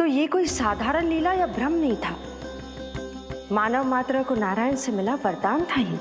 ये कोई साधारण लीला या भ्रम नहीं था। मानव मात्र को नारायण से मिला वरदान था ये।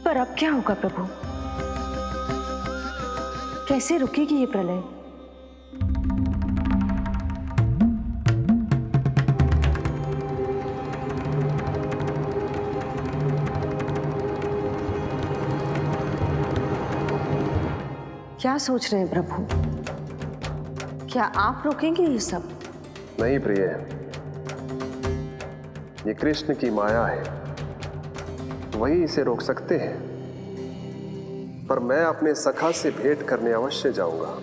पर अब क्या होगा प्रभु? कैसे रुकेगी ये प्रलय? क्या सोच रहे हैं प्रभु? क्या आप रोकेंगे ये सब? नहीं प्रिय, ये कृष्ण की माया है, वही इसे रोक सकते हैं। पर मैं अपने सखा से भेंट करने अवश्य जाऊंगा।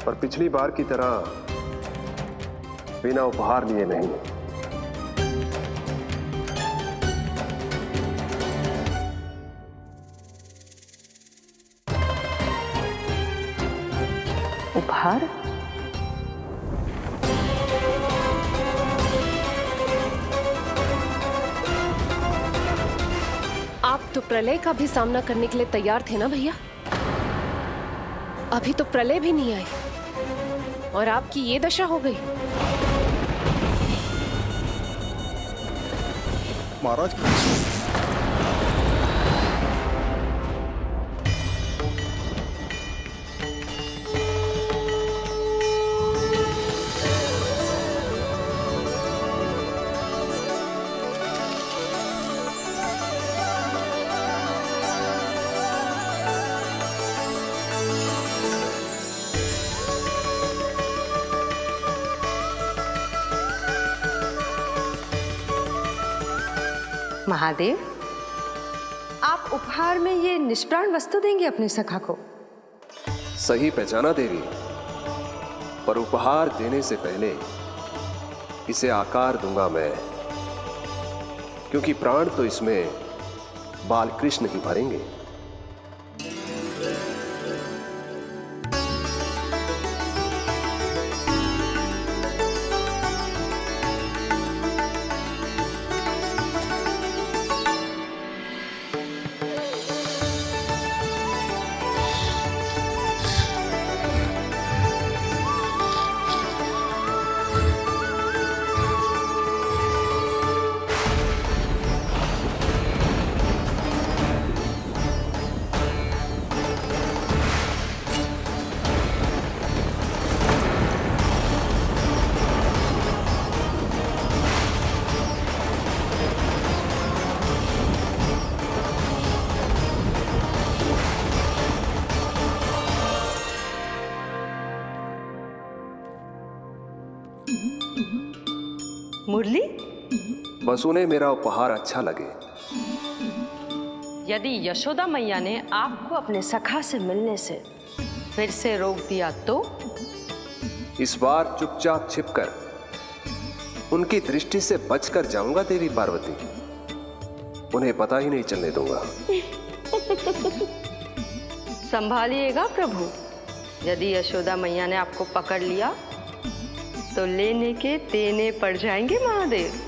पर पिछली बार की तरह बिना उपहार लिए नहीं। उपहार? आप तो प्रलय का भी सामना करने के लिए तैयार थे ना भैया? अभी तो प्रलय भी नहीं आई और आपकी ये दशा हो गई। महाराज, महादेव, आप उपहार में ये निष्प्राण वस्तु देंगे अपने सखा को? सही पहचाना देवी, पर उपहार देने से पहले इसे आकार दूंगा मैं, क्योंकि प्राण तो इसमें बाल कृष्ण ही भरेंगे। मुरली? बस उन्हें मेरा उपहार अच्छा लगे। यदि यशोदा मैया ने आपको अपने सखा से मिलने से फिर से रोक दिया तो? इस बार चुपचाप छिपकर उनकी दृष्टि से बचकर जाऊंगा देवी पार्वती। उन्हें पता ही नहीं चलने दूंगा। संभालिएगा प्रभु, यदि यशोदा मैया ने आपको पकड़ लिया तो लेने के देने पड़ जाएंगे महादेव।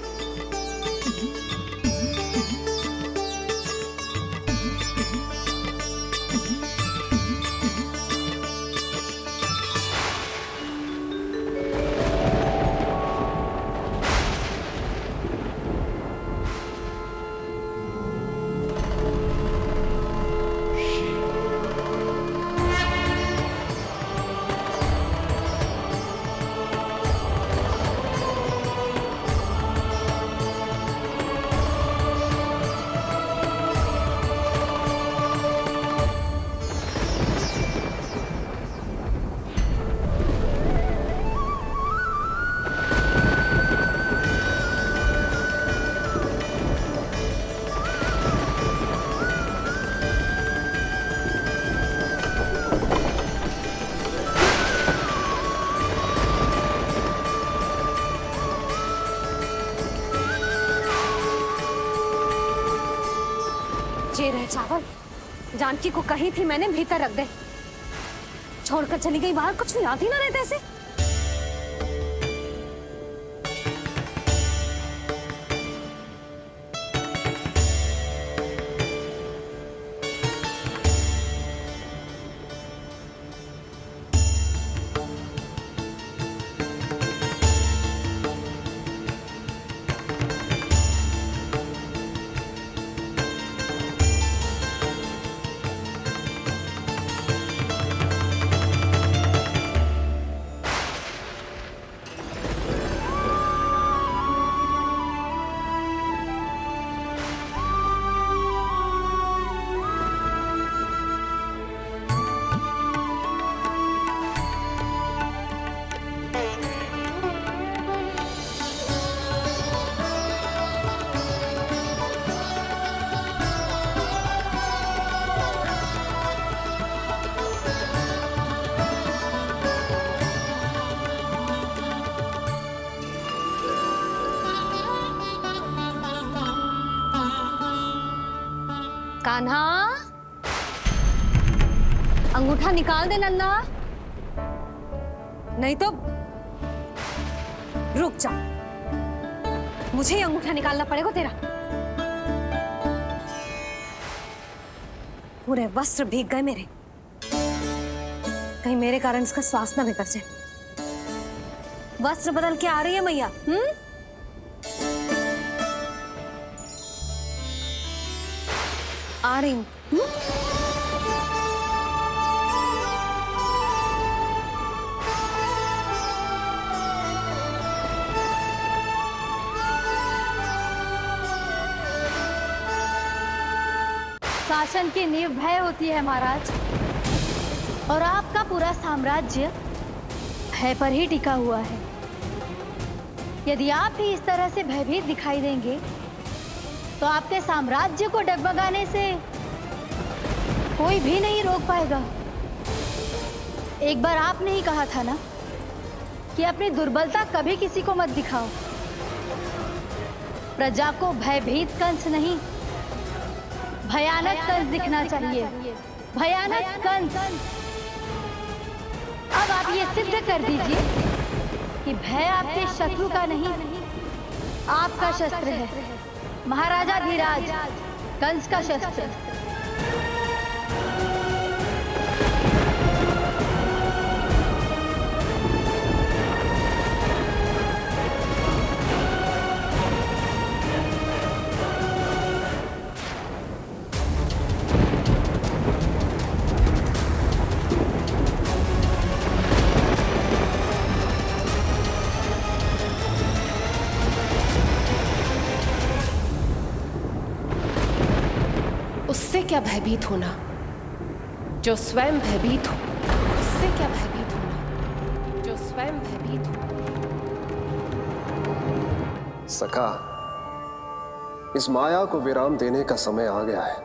जे रहे चावल, जानकी को कही थी मैंने भीतर रख दे। छोड़कर चली गई बाहर, कुछ याद ही ना रहते ऐसे। कान्हा, अंगूठा निकाल दे नन्ना, नहीं तो रुक जा, मुझे ही अंगूठा निकालना पड़ेगा तेरा। पूरे वस्त्र भीग गए मेरे, कहीं मेरे कारण इसका श्वास ना बिगड़ जाए। वस्त्र बदल के आ रही है मैया। आ रही हूं। शासन की नींव भय होती है महाराज, और आपका पूरा साम्राज्य भय पर ही टिका हुआ है। यदि आप भी इस तरह से भयभीत दिखाई देंगे तो आपके साम्राज्य को डगमगाने से कोई भी नहीं रोक पाएगा। एक बार आपने ही कहा था ना कि अपनी दुर्बलता कभी किसी को मत दिखाओ। प्रजा को भयभीत कंस नहीं, भयानक कंस दिखना चाहिए, भयानक कंस। अब आप ये सिद्ध कर दीजिए कि भय आपके शत्रु का नहीं, आपका शस्त्र है। महाराजा धीराज, कंस का शस्त्र। उससे क्या भयभीत होना जो स्वयं भयभीत हो, उससे क्या भयभीत होना जो स्वयं भयभीत हो। सखा, इस माया को विराम देने का समय आ गया है।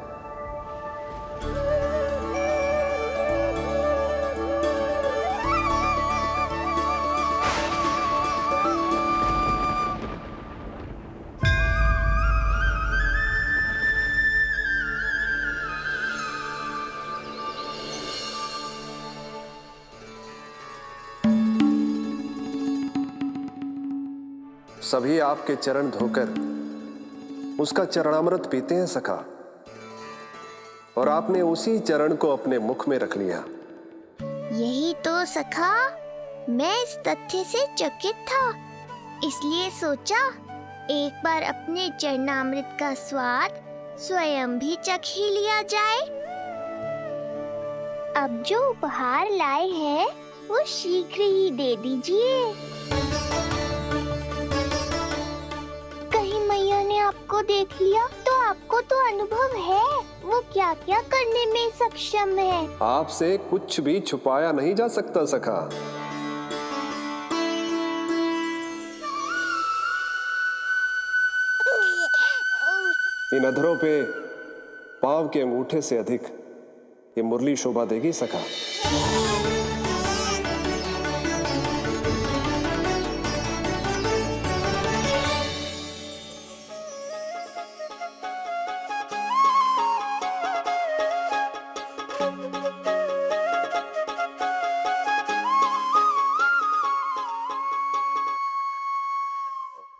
सभी आपके चरण धोकर उसका चरणामृत पीते हैं सखा, और आपने उसी चरण को अपने मुख में रख लिया। यही तो सखा, मैं इस तथ्य से चकित था, इसलिए सोचा एक बार अपने चरणामृत का स्वाद स्वयं भी चख ही लिया जाए। अब जो उपहार लाए हैं वो शीघ्र ही दे दीजिए। मैया ने आपको देख लिया तो आपको तो अनुभव है वो क्या क्या करने में सक्षम है। आपसे कुछ भी छुपाया नहीं जा सकता सखा। इन अधरों पे पाव के अंगूठे से अधिक ये मुरली शोभा देगी सखा।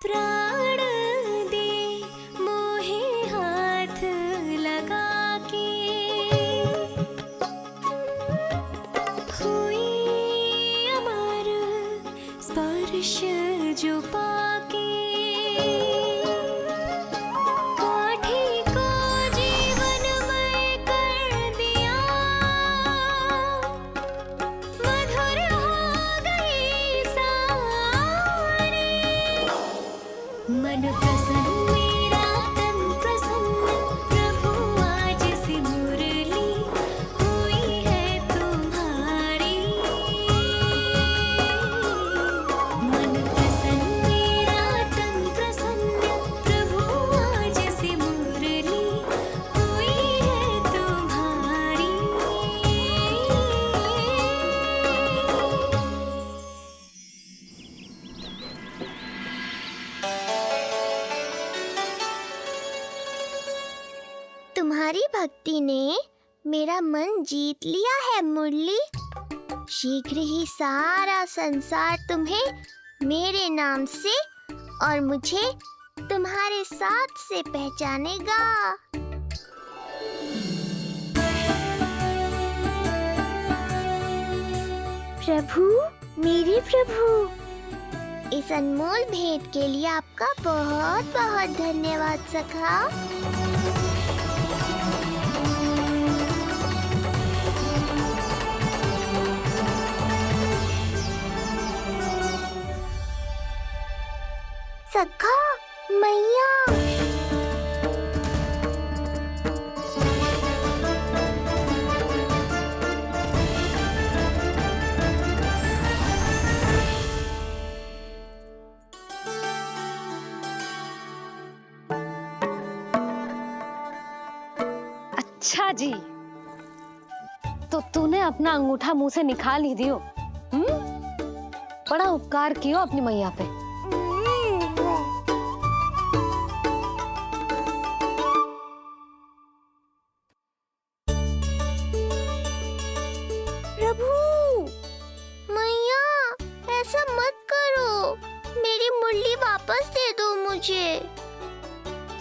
प्राण दे मोहे हाथ लगा के, हुई अमर स्पर्श जो पाके, काठी को जीवनमय कर दिया, मधुर हो गई सारी। मन प्रसन्न मेरा तन प्रसन्न, प्रभु आज से मुरली हुई है तुम्हारी। मन प्रसन्न भक्ति ने मेरा मन जीत लिया है मुरली। शीघ्र ही सारा संसार तुम्हें मेरे नाम से और मुझे तुम्हारे साथ से पहचानेगा। प्रभु, मेरे प्रभु, इस अनमोल भेंट के लिए आपका बहुत बहुत धन्यवाद सखा। सखा मैया, अच्छा जी, तो तूने अपना अंगूठा मुंह से निकाल ही दियो। बड़ा उपकार कियो अपनी मैया पे। प्रभु, मैया ऐसा मत करो, मेरी मुरली वापस दे दो मुझे।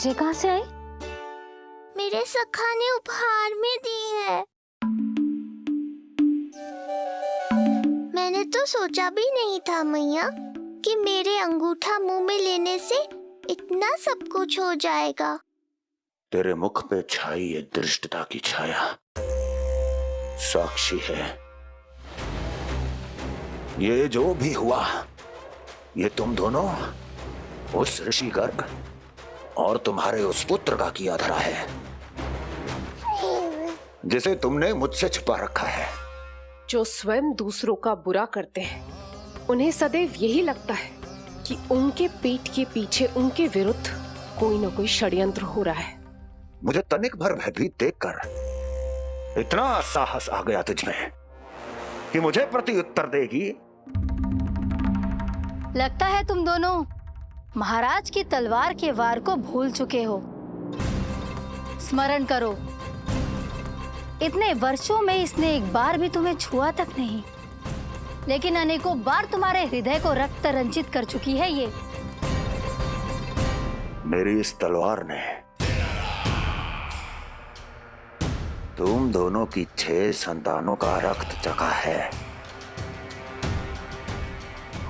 जे कहाँ से आई? मेरे सखा ने उपहार में दी है। मैंने तो सोचा भी नहीं था मैया कि मेरे अंगूठा मुंह में लेने से इतना सब कुछ हो जाएगा। तेरे मुख पे छाई ये धृष्टता की छाया साक्षी है। ये जो भी हुआ, ये तुम दोनों, उस ऋषि गर्ग और तुम्हारे उस पुत्र का किया धरा है, जिसे तुमने मुझसे छुपा रखा है। जो स्वयं दूसरों का बुरा करते हैं, उन्हें सदैव यही लगता है कि उनके पीठ के पीछे उनके विरुद्ध कोई न कोई षड्यंत्र हो रहा है। मुझे तनिक भर भयभीत देखकर इतना साहस आ गया तुझमें कि मुझे प्रत्युत्तर देगी। लगता है तुम दोनों महाराज की तलवार के वार को भूल चुके हो। स्मरण करो, इतने वर्षों में इसने एक बार भी तुम्हें छुआ तक नहीं, लेकिन अनेकों बार तुम्हारे हृदय को रक्त रंजित कर चुकी है ये। मेरी इस तलवार ने तुम दोनों की 6 संतानों का रक्त चखा है,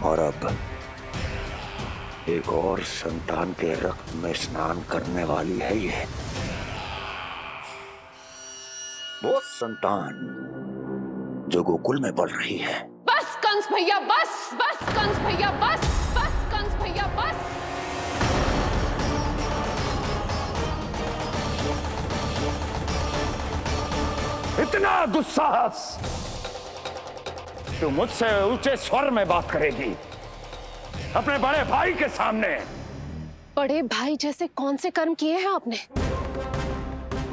और अब एक और संतान के रक्त में स्नान करने वाली है ये। वो संतान जो गोकुल में पल रही है। बस कंस भैया, बस बस कंस भैया, बस बस कंस भैया, बस। इतना दुस्साहस! तू मुझसे ऊंचे स्वर में बात करेगी अपने बड़े भाई के सामने? बड़े भाई जैसे कौन से कर्म किए हैं आपने?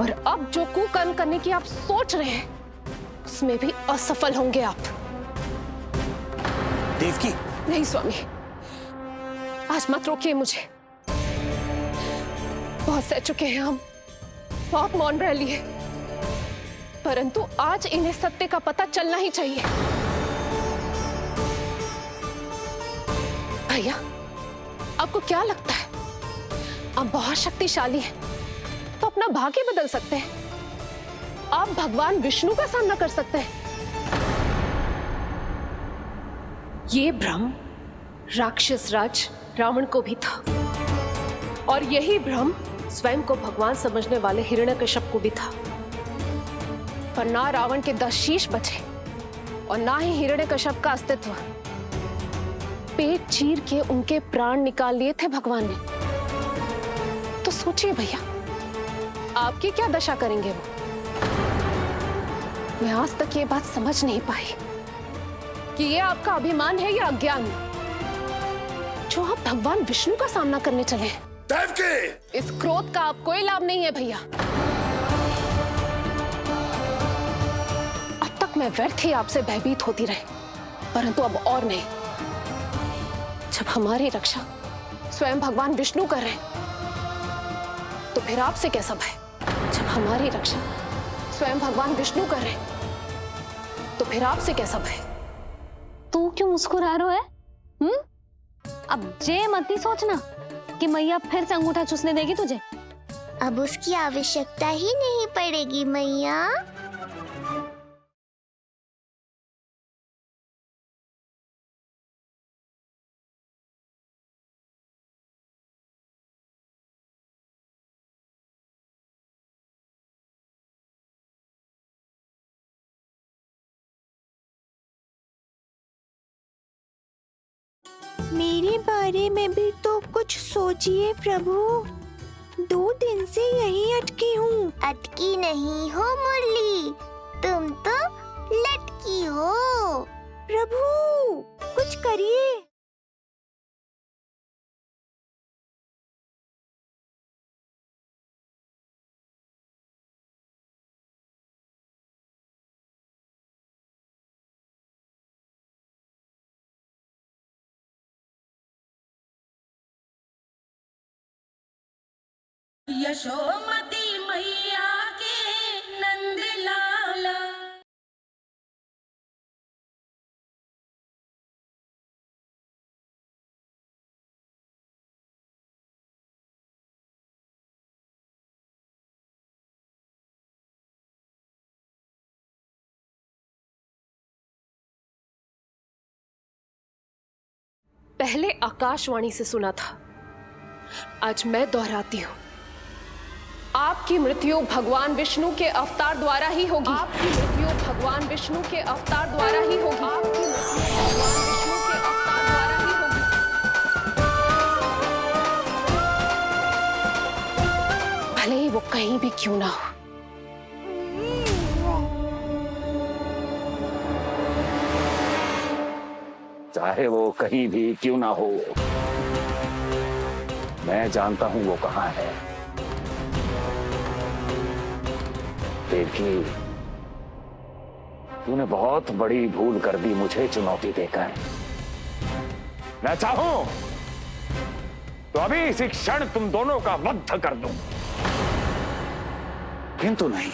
और अब जो कुकर्म करने की आप सोच रहे हैं, उसमें भी असफल होंगे आप। देवकी! नहीं स्वामी, आज मत रोकिए मुझे। बहुत सह चुके हैं हम, बहुत मौन रह लिए, परंतु आज इन्हें सत्य का पता चलना ही चाहिए। भैया, आपको क्या लगता है आप बहुत शक्तिशाली हैं, तो अपना भाग्य बदल सकते हैं? आप भगवान विष्णु का सामना कर सकते हैं। ये भ्रम राक्षस राज रावण को भी था, और यही भ्रम स्वयं को भगवान समझने वाले हिरण्यकश्यप को भी था। पर ना रावण के 10 शीश बचे और ना ही हिरण्यकश्यप का अस्तित्व। पेट चीर के उनके प्राण निकाल लिए थे भगवान ने। तो सोचिए भैया, आपकी क्या दशा करेंगे वो? मैं आज तक ये बात समझ नहीं पाई कि ये आपका अभिमान है या अज्ञान, जो आप भगवान विष्णु का सामना करने चले हैं। देवकी! इस क्रोध का आप कोई लाभ नहीं है भैया। अब तक मैं व्यर्थ ही आपसे भयभीत होती रही, परंतु अब और नहीं। जब हमारी रक्षा स्वयं भगवान विष्णु कर रहे हैं, तो फिर आपसे कैसा भय? जब हमारी रक्षा स्वयं भगवान विष्णु कर रहे, तो फिर आपसे कैसा भय? तू क्यों मुस्कुरा रहा है? अब जे मत ही सोचना कि मैया फिर से अंगूठा चूसने देगी तुझे। अब उसकी आवश्यकता ही नहीं पड़ेगी मैया। मेरे बारे में भी तो कुछ सोचिए प्रभु। 2 दिन से यहीं अटकी हूँ। अटकी नहीं हो मुरली, तुम तो लटकी हो। प्रभु कुछ करिए। यशोमती मैया के नंद लाला। पहले आकाशवाणी से सुना था, आज मैं दोहराती हूं। आपकी मृत्यु भगवान विष्णु के अवतार द्वारा ही होगी। आपकी मृत्यु भगवान विष्णु के अवतार द्वारा ही होगी। आपकी मृत्यु भगवान विष्णु के अवतार द्वारा ही होगी। भले ही वो कहीं भी क्यों ना हो। चाहे वो कहीं भी क्यों ना हो, मैं जानता हूं वो कहां है। देखी, तूने बहुत बड़ी भूल कर दी मुझे चुनौती देकर। मैं चाहूं तो अभी इसी क्षण तुम दोनों का वध कर दूं, किंतु नहीं।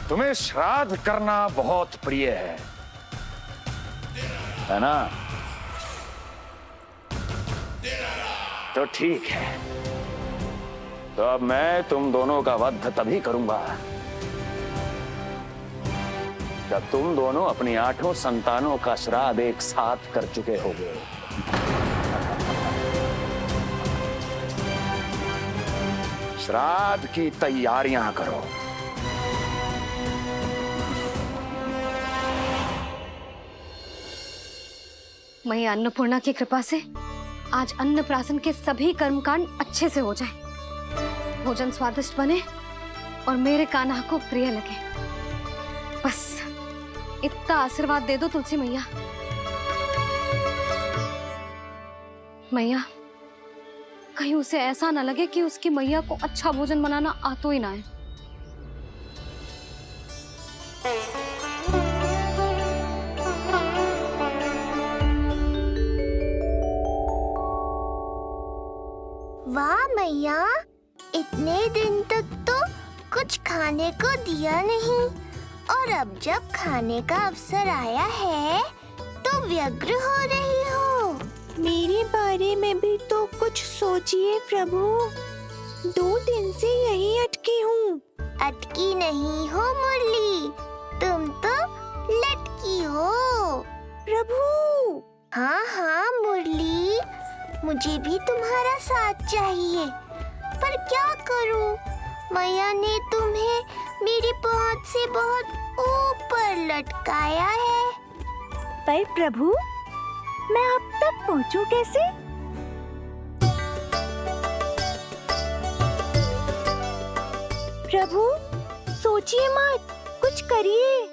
तुम्हें श्राद्ध करना बहुत प्रिय है ना? तो ठीक है, तो अब मैं तुम दोनों का वध तभी करूंगा जब तुम दोनों अपनी 8 संतानों का श्राद्ध एक साथ कर चुके होगे। श्राद्ध की तैयारियां करो। मैया अन्नपूर्णा की कृपा से आज अन्नप्राशन के सभी कर्मकांड अच्छे से हो जाए, भोजन स्वादिष्ट बने और मेरे कान्हा को प्रिय लगे। बस इतना आशीर्वाद दे दो तुलसी मैया। मैया, कहीं उसे ऐसा ना लगे कि उसकी मैया को अच्छा भोजन बनाना आतो ही ना है। वाह मैया, इतने दिन तक तो कुछ खाने को दिया नहीं, और अब जब खाने का अवसर आया है तो व्यग्र हो रही हो। मेरे बारे में भी तो कुछ सोचिए प्रभु। 2 दिन से यहीं अटकी हूँ। अटकी नहीं हो मुरली, तुम तो लटकी हो। प्रभु हाँ हाँ मुरली, मुझे भी तुम्हारा साथ चाहिए, पर क्या करूं? मैया ने तुम्हें मेरी पहुंच से बहुत ऊपर लटकाया है। पर प्रभु, मैं अब तक पहुंचूं कैसे? प्रभु सोचिए मत, कुछ करिए।